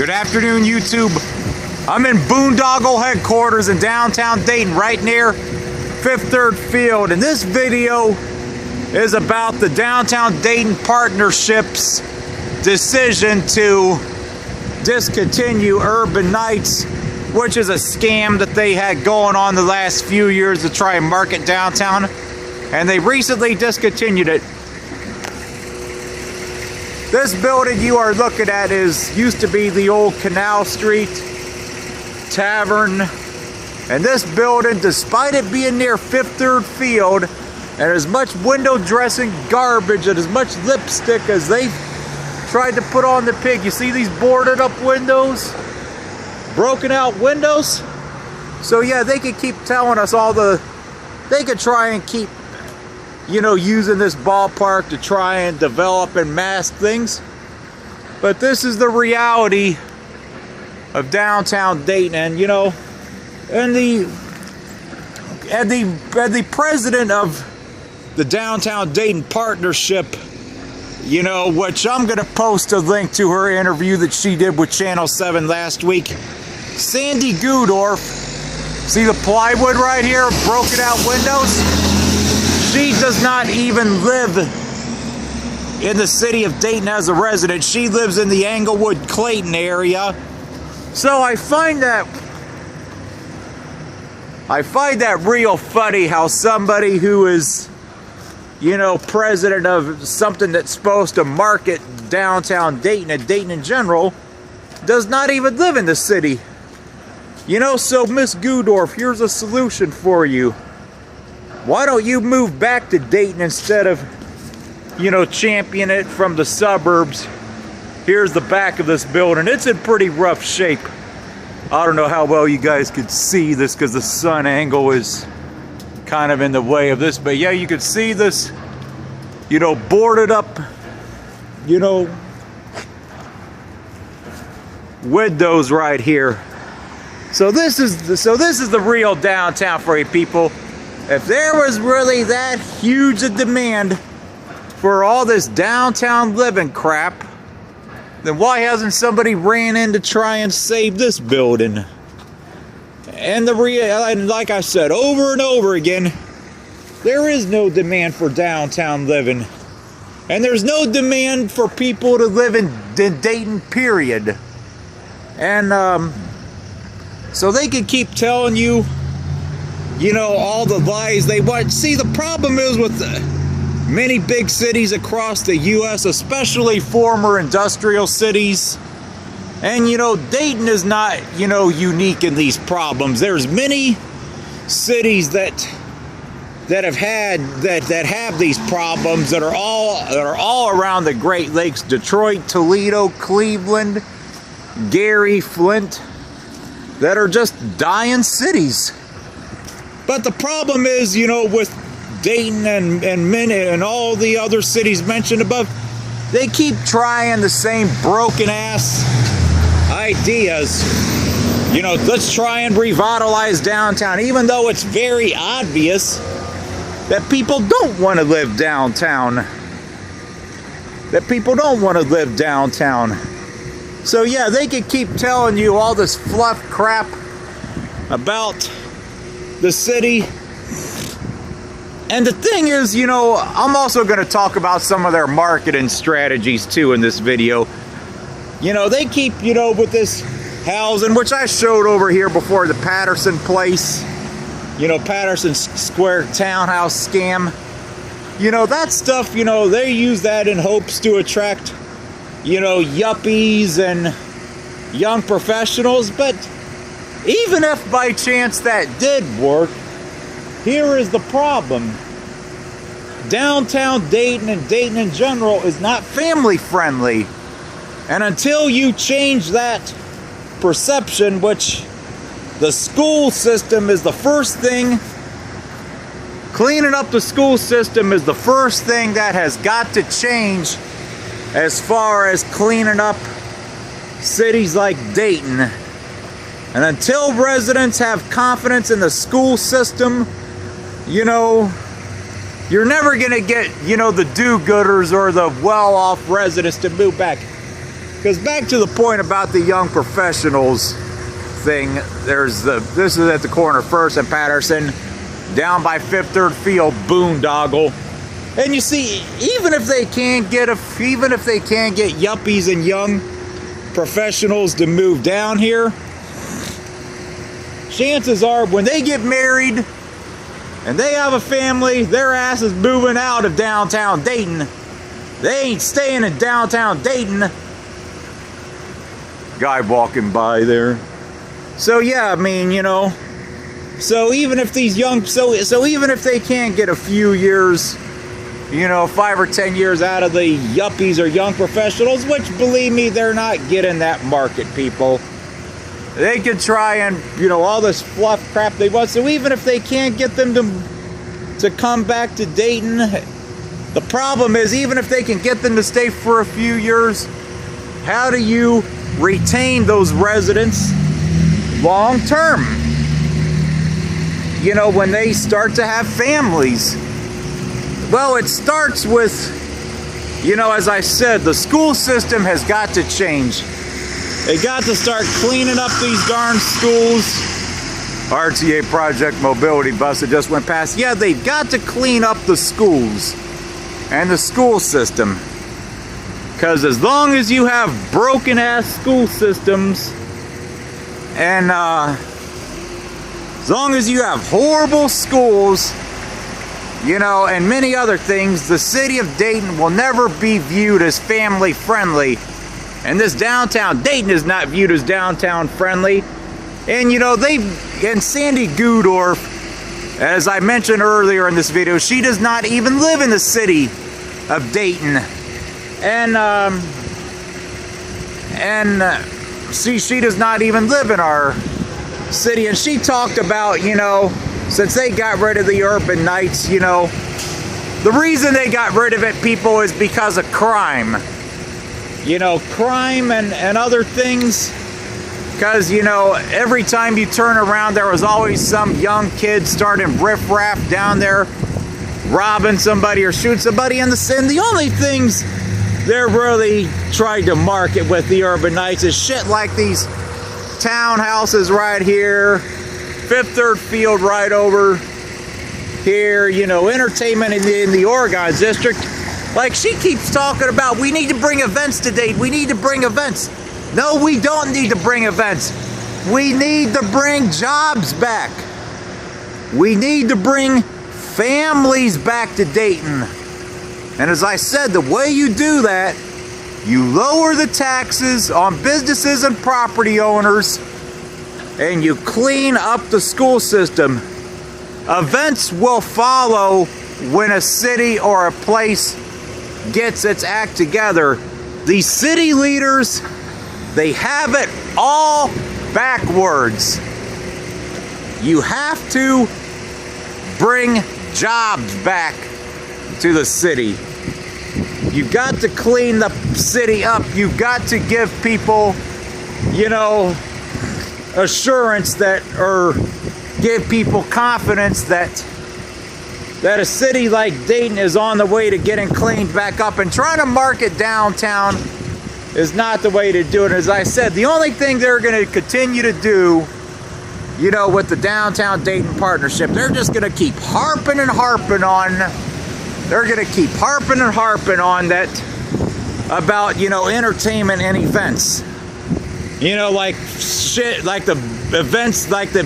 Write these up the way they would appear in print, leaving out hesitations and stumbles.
Good afternoon, YouTube. I'm in Boondoggle headquarters in downtown Dayton, right near Fifth Third Field, and this video is about the Downtown Dayton Partnership's decision to discontinue Urban Nights, which is a scam that they had going on the last few years to try and market downtown, and they recently discontinued it. This building you are looking at used to be the old Canal Street Tavern, and this building, despite it being near Fifth Third Field, and as much window dressing garbage and as much lipstick as they tried to put on the pig, you see these boarded up windows, broken out windows? So yeah, they could keep telling us they could try and keep, using this ballpark to try and develop and mask things. But this is the reality of downtown Dayton, and the president of the Downtown Dayton Partnership, which I'm gonna post a link to her interview that she did with Channel 7 last week. Sandy Gudorf, see the plywood right here, broken out windows? She does not even live in the city of Dayton as a resident. She lives in the Englewood, Clayton area. So I find that real funny how somebody who is, president of something that's supposed to market downtown Dayton and Dayton in general does not even live in the city. So Miss Gudorf, here's a solution for you. Why don't you move back to Dayton instead of, championing it from the suburbs? Here's the back of this building. It's in pretty rough shape. I don't know how well you guys could see this because the sun angle is kind of in the way of this, but yeah, you could see this, boarded up, windows right here. So this is the real downtown for you people. If there was really that huge a demand for all this downtown living crap, then why hasn't somebody ran in to try and save this building? And like I said over and over again, there is no demand for downtown living. And there's no demand for people to live in Dayton, period. And so they can keep telling you, all the lies they want. See, the problem is with many big cities across the U.S., especially former industrial cities, and Dayton is not unique in these problems. There's many cities that have these problems that are all around the Great Lakes: Detroit, Toledo, Cleveland, Gary, Flint, that are just dying cities. But the problem is, with Dayton and all the other cities mentioned above, they keep trying the same broken ass ideas. Let's try and revitalize downtown, even though it's very obvious that people don't want to live downtown. So yeah, they can keep telling you all this fluff crap about the city. And the thing is, I'm also going to talk about some of their marketing strategies too in this video. They keep, with this housing, which I showed over here before, the Patterson Place, Patterson Square townhouse scam. That stuff, they use that in hopes to attract, yuppies and young professionals. But even if by chance that did work, here is the problem. Downtown Dayton and Dayton in general is not family friendly. And until you change that perception, which the school system is the first thing, cleaning up the school system is the first thing that has got to change as far as cleaning up cities like Dayton. And until residents have confidence in the school system, you're never going to get, the do-gooders or the well-off residents to move back. Because back to the point about the young professionals thing, this is at the corner of First and Patterson, down by Fifth Third Field, boondoggle. And you see, even if they can't get yuppies and young professionals to move down here, chances are when they get married and they have a family, their ass is moving out of downtown Dayton. They ain't staying in downtown Dayton. Guy walking by there. So yeah, I mean, you know, so even if these young, so even if they can't get a few years, you know, 5 or 10 years out of the yuppies or young professionals, which believe me, they're not getting that market, people. They could try and, you know, all this fluff crap they want. So even if they can't get them to come back to Dayton, the problem is, even if they can get them to stay for a few years, how do you retain those residents long term? You know, when they start to have families. Well, it starts with, you know, as I said, the school system has got to change. They got to start cleaning up these darn schools. RTA Project Mobility Bus that just went past. Yeah, they've got to clean up the schools and the school system. Because as long as you have broken ass school systems and as long as you have horrible schools, you know, and many other things, the city of Dayton will never be viewed as family friendly. And this downtown Dayton is not viewed as downtown friendly. And you know, and Sandy Goodorf, as I mentioned earlier in this video, she does not even live in the city of Dayton. And see, she does not even live in our city. And she talked about, you know, since they got rid of the urban Knights, you know, the reason they got rid of it, people, is because of crime. You know, crime and other things. Because, you know, every time you turn around, there was always some young kid starting riffraff down there, robbing somebody or shooting somebody. And the only things they're really trying to market with the urban Knights is shit like these townhouses right here, Fifth Third Field right over here, you know, entertainment in the Oregon district. Like she keeps talking about, we need to bring events to Dayton. We need to bring events. No, we don't need to bring events. We need to bring jobs back. We need to bring families back to Dayton. And as I said, the way you do that, you lower the taxes on businesses and property owners, and you clean up the school system. Events will follow when a city or a place gets its act together. These city leaders, they have it all backwards. You have to bring jobs back to the city. You've got to clean the city up. You've got to give people, you know, assurance that, or give people confidence that a city like Dayton is on the way to getting cleaned back up. And trying to market downtown is not the way to do it. As I said, the only thing they're going to continue to do, you know, with the Downtown Dayton Partnership, they're just going to keep harping and harping on. They're going to keep harping and harping on that about, you know, entertainment and events. You know, like shit, like the events, like the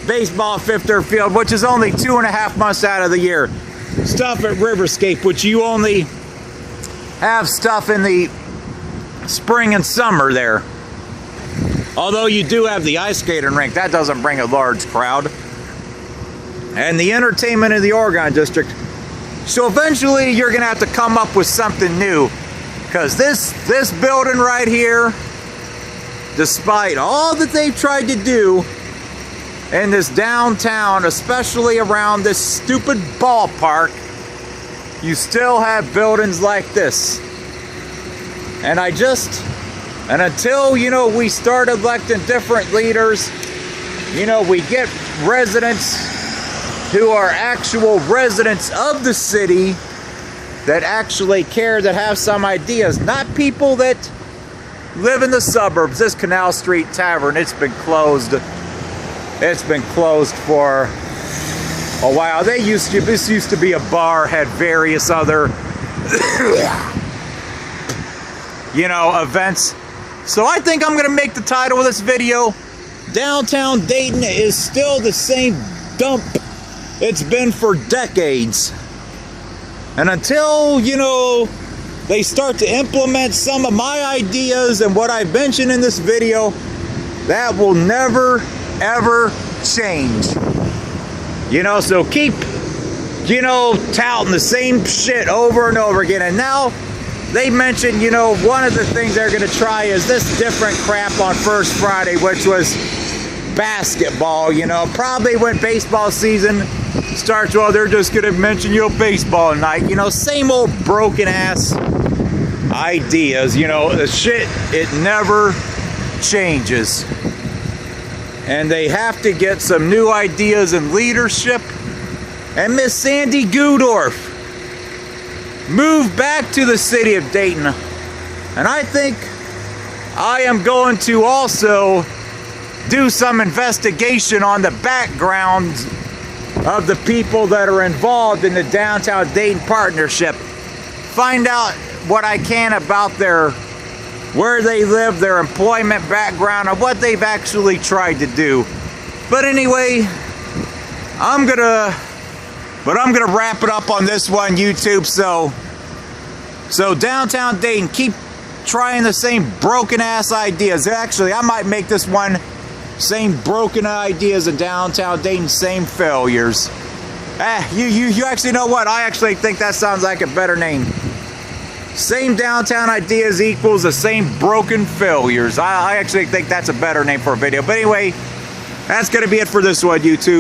baseball at Fifth Third Field, which is only 2.5 months out of the year. Stuff at Riverscape, which you only have stuff in the spring and summer there. Although you do have the ice skating rink, that doesn't bring a large crowd. And the entertainment in the Oregon district. So eventually you're gonna have to come up with something new. Because this building right here, despite all that they've tried to do in this downtown, especially around this stupid ballpark, you still have buildings like this. And until, you know, we start electing different leaders, you know, we get residents who are actual residents of the city that actually care, that have some ideas, not people that live in the suburbs. This Canal Street Tavern, it's been closed. It's been closed for a while. This used to be a bar, had various other, you know, events. So I think I'm gonna make the title of this video, Downtown Dayton is still the same dump it's been for decades. And until, you know, they start to implement some of my ideas and what I mentioned in this video, that will never, ever change. You know, so keep, you know, touting the same shit over and over again. And now they mentioned, you know, one of the things they're going to try is this different crap on First Friday, which was basketball. You know, probably when baseball season starts, well, they're just going to mention, you know, baseball night. You know, same old broken ass ideas. You know, the shit, it never changes. And they have to get some new ideas and leadership. And Miss Sandy Gudorf moved back to the city of Dayton. And I think I am going to also do some investigation on the background of the people that are involved in the Downtown Dayton Partnership. Find out what I can about where they live, their employment background, and what they've actually tried to do. But anyway, I'm gonna wrap it up on this one, YouTube. So Downtown Dayton, keep trying the same broken ass ideas. Actually, I might make this one same broken ideas in Downtown Dayton, same failures. You actually know what? I actually think that sounds like a better name. Same downtown ideas equals the same broken failures. I actually think that's a better name for a video. But anyway, that's going to be it for this one, YouTube.